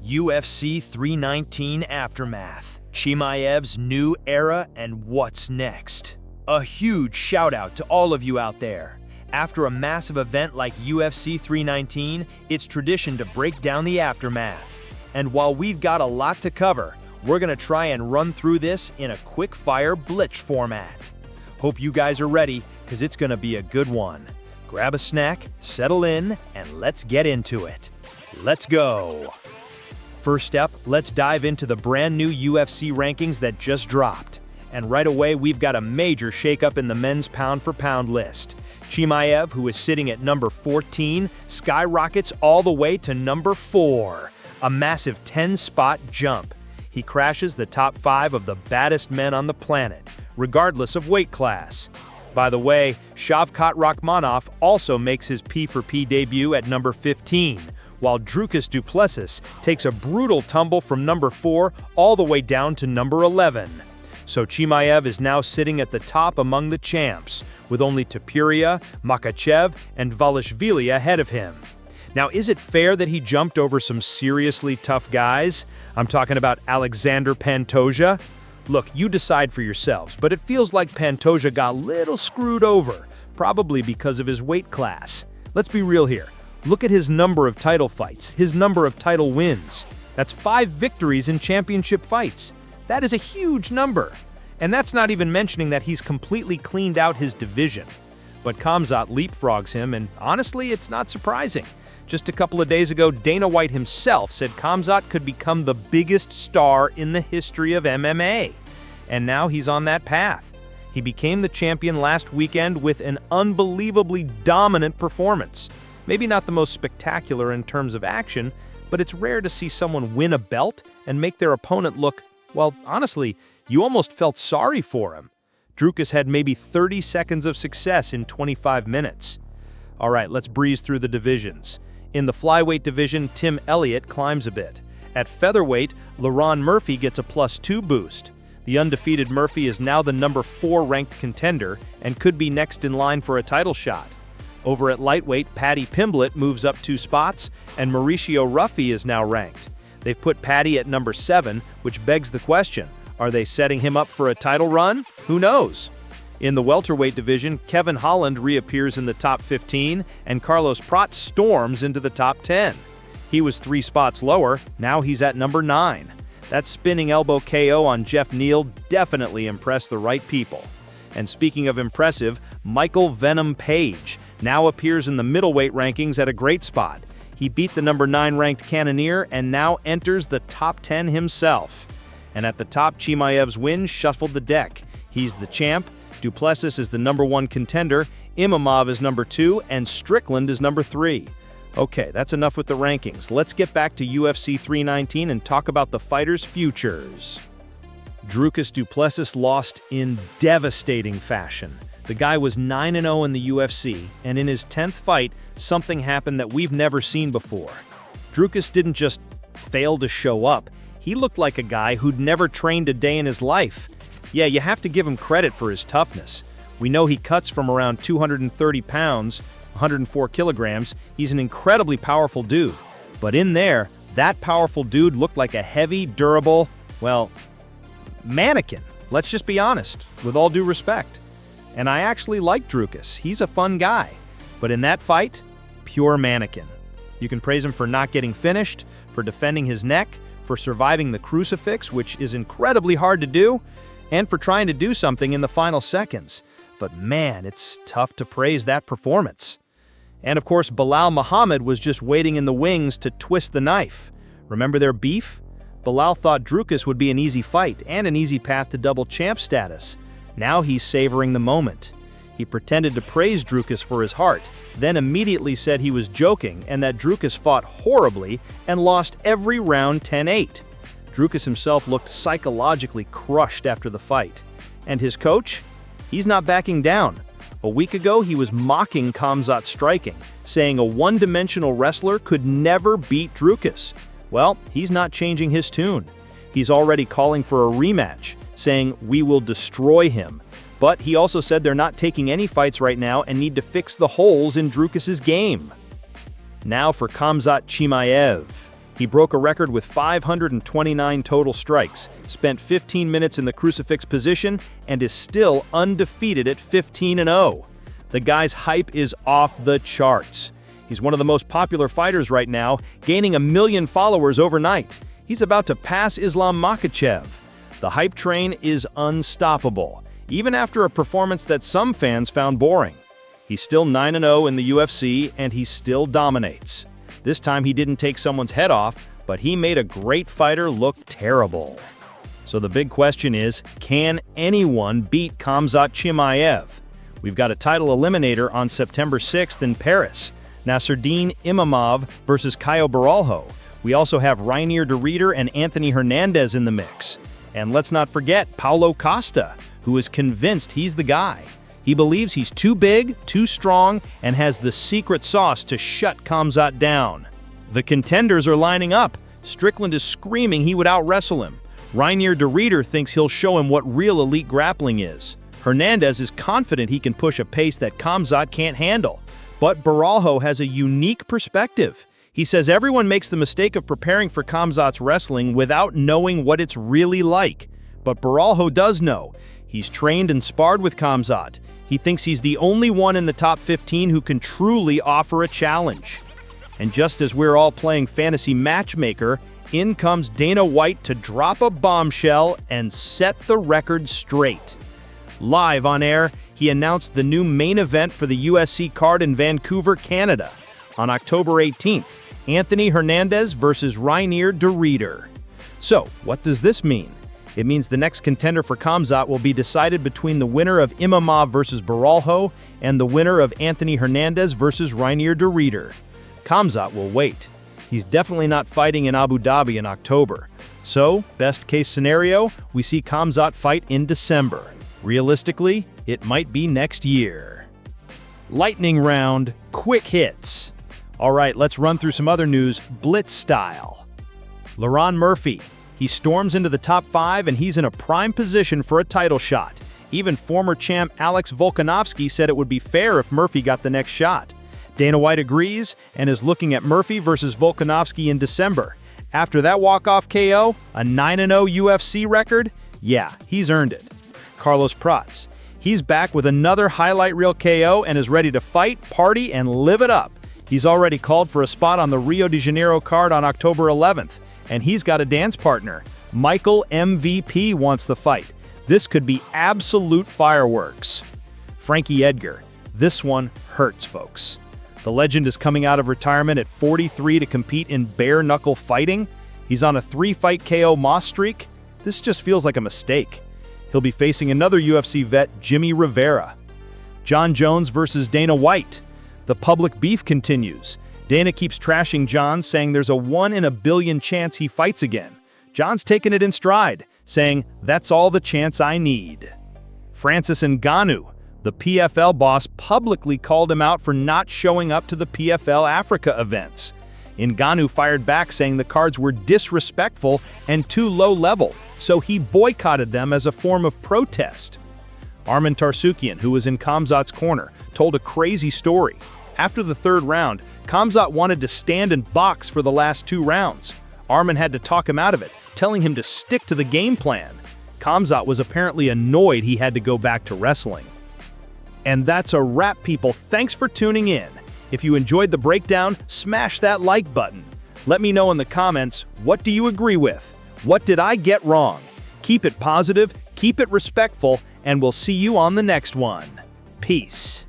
UFC 319 Aftermath, Chimaev's new era and what's next. A huge shout out to all of you out there. After a massive event like UFC 319, it's tradition to break down the aftermath. And while we've got a lot to cover, we're gonna try and run through this in a quick-fire blitz format. Hope you guys are ready, because it's gonna be a good one. Grab a snack, settle in, and let's get into it. Let's go! First up, let's dive into the brand new UFC rankings that just dropped. And right away, we've got a major shakeup in the men's pound-for-pound list. Chimaev, who is sitting at number 14, skyrockets all the way to number 4. A massive 10-spot jump. He crashes the top 5 of the baddest men on the planet, regardless of weight class. By the way, Shavkat Rakhmonov also makes his P4P debut at number 15, while Dricus du Plessis takes a brutal tumble from number 4 all the way down to number 11. So Chimaev is now sitting at the top among the champs, with only Topuria, Makhachev, and Valishvili ahead of him. Now, is it fair that he jumped over some seriously tough guys? I'm talking about Alexander Pantoja. Look, you decide for yourselves, but it feels like Pantoja got a little screwed over, probably because of his weight class. Let's be real here. Look at his number of title fights, his number of title wins. That's 5 victories in championship fights. That is a huge number. And that's not even mentioning that he's completely cleaned out his division. But Khamzat leapfrogs him, and honestly, it's not surprising. Just a couple of days ago, Dana White himself said Khamzat could become the biggest star in the history of MMA. And now he's on that path. He became the champion last weekend with an unbelievably dominant performance. Maybe not the most spectacular in terms of action, but it's rare to see someone win a belt and make their opponent look, well, honestly, you almost felt sorry for him. Dricus had maybe 30 seconds of success in 25 minutes. All right, let's breeze through the divisions. In the flyweight division, Tim Elliott climbs a bit. At featherweight, Lerone Murphy gets a +2 boost. The undefeated Murphy is now the number 4 ranked contender and could be next in line for a title shot. Over at lightweight, Paddy Pimblett moves up 2 spots, and Mauricio Ruffy is now ranked. They've put Paddy at number 7, which begs the question, are they setting him up for a title run? Who knows? In the welterweight division, Kevin Holland reappears in the top 15, and Carlos Pratt storms into the top 10. He was 3 spots lower, now he's at number 9. That spinning elbow KO on Jeff Neal definitely impressed the right people. And speaking of impressive, Michael Venom Page now appears in the middleweight rankings at a great spot. He beat the number 9 ranked Cannonier and now enters the top 10 himself. And at the top, Chimaev's win shuffled the deck. He's the champ, du Plessis is the number 1 contender, Imavov is number 2, and Strickland is number 3. Okay, that's enough with the rankings. Let's get back to UFC 319 and talk about the fighters' futures. Dricus du Plessis lost in devastating fashion. The guy was 9-0 in the UFC, and in his 10th fight, something happened that we've never seen before. Dricus didn't just fail to show up, he looked like a guy who'd never trained a day in his life. Yeah, you have to give him credit for his toughness. We know he cuts from around 230 pounds, 104 kilograms, he's an incredibly powerful dude. But in there, that powerful dude looked like a heavy, durable, well, mannequin. Let's just be honest, with all due respect. And I actually like Dricus. He's a fun guy. But in that fight, pure mannequin. You can praise him for not getting finished, for defending his neck, for surviving the crucifix, which is incredibly hard to do, and for trying to do something in the final seconds. But man, it's tough to praise that performance. And of course, Belal Muhammad was just waiting in the wings to twist the knife. Remember their beef? Belal thought Dricus would be an easy fight and an easy path to double champ status. Now he's savoring the moment. He pretended to praise Dricus for his heart, then immediately said he was joking and that Dricus fought horribly and lost every round 10-8. Dricus himself looked psychologically crushed after the fight. And his coach? He's not backing down. A week ago, he was mocking Khamzat's striking, saying a one-dimensional wrestler could never beat Dricus. Well, he's not changing his tune. He's already calling for a rematch, saying, "We will destroy him." But he also said they're not taking any fights right now and need to fix the holes in Dricus's game. Now for Khamzat Chimaev. He broke a record with 529 total strikes, spent 15 minutes in the crucifix position, and is still undefeated at 15-0. The guy's hype is off the charts. He's one of the most popular fighters right now, gaining 1 million followers overnight. He's about to pass Islam Makhachev. The hype train is unstoppable, even after a performance that some fans found boring. He's still 9-0 in the UFC, and he still dominates. This time he didn't take someone's head off, but he made a great fighter look terrible. So the big question is, can anyone beat Khamzat Chimaev? We've got a title eliminator on September 6th in Paris. Nasruddin Imavov versus Caio Borralho. We also have Reinier de Ridder and Anthony Hernandez in the mix. And let's not forget Paulo Costa, who is convinced he's the guy. He believes he's too big, too strong, and has the secret sauce to shut Khamzat down. The contenders are lining up. Strickland is screaming he would out-wrestle him. Reinier de Ridder thinks he'll show him what real elite grappling is. Hernandez is confident he can push a pace that Khamzat can't handle. But Borralho has a unique perspective. He says everyone makes the mistake of preparing for Khamzat's wrestling without knowing what it's really like. But Borralho does know. He's trained and sparred with Khamzat. He thinks he's the only one in the top 15 who can truly offer a challenge. And just as we're all playing fantasy matchmaker, in comes Dana White to drop a bombshell and set the record straight. Live on air, he announced the new main event for the UFC card in Vancouver, Canada. On October 18th, Anthony Hernandez versus Reinier de Ridder. So, what does this mean? It means the next contender for Khamzat will be decided between the winner of Imavov versus Borralho and the winner of Anthony Hernandez versus Reinier de Ridder. Khamzat will wait. He's definitely not fighting in Abu Dhabi in October. So, best case scenario, we see Khamzat fight in December. Realistically, it might be next year. Lightning round, quick hits. All right, let's run through some other news, blitz style. Lerone Murphy. He storms into the top 5 and he's in a prime position for a title shot. Even former champ Alex Volkanovski said it would be fair if Murphy got the next shot. Dana White agrees and is looking at Murphy versus Volkanovski in December. After that walk-off KO, a 9-0 UFC record? Yeah, he's earned it. Carlos Prats. He's back with another highlight reel KO and is ready to fight, party, and live it up. He's already called for a spot on the Rio de Janeiro card on October 11th. And he's got a dance partner. Michael MVP wants the fight. This could be absolute fireworks. Frankie Edgar. This one hurts, folks. The legend is coming out of retirement at 43 to compete in bare-knuckle fighting. He's on a 3-fight KO Moss streak. This just feels like a mistake. He'll be facing another UFC vet, Jimmy Rivera. John Jones versus Dana White. The public beef continues. Dana keeps trashing John, saying there's a 1 in a billion chance he fights again. John's taking it in stride, saying, "That's all the chance I need." Francis Ngannou, the PFL boss, publicly called him out for not showing up to the PFL Africa events. Ngannou fired back, saying the cards were disrespectful and too low level, so he boycotted them as a form of protest. Arman Tarsukian, who was in Khamzat's corner, told a crazy story. After the 3rd round, Khamzat wanted to stand and box for the last 2 rounds. Arman had to talk him out of it, telling him to stick to the game plan. Khamzat was apparently annoyed he had to go back to wrestling. And that's a wrap, people. Thanks for tuning in. If you enjoyed the breakdown, smash that like button. Let me know in the comments, what do you agree with? What did I get wrong? Keep it positive, keep it respectful, and we'll see you on the next one. Peace.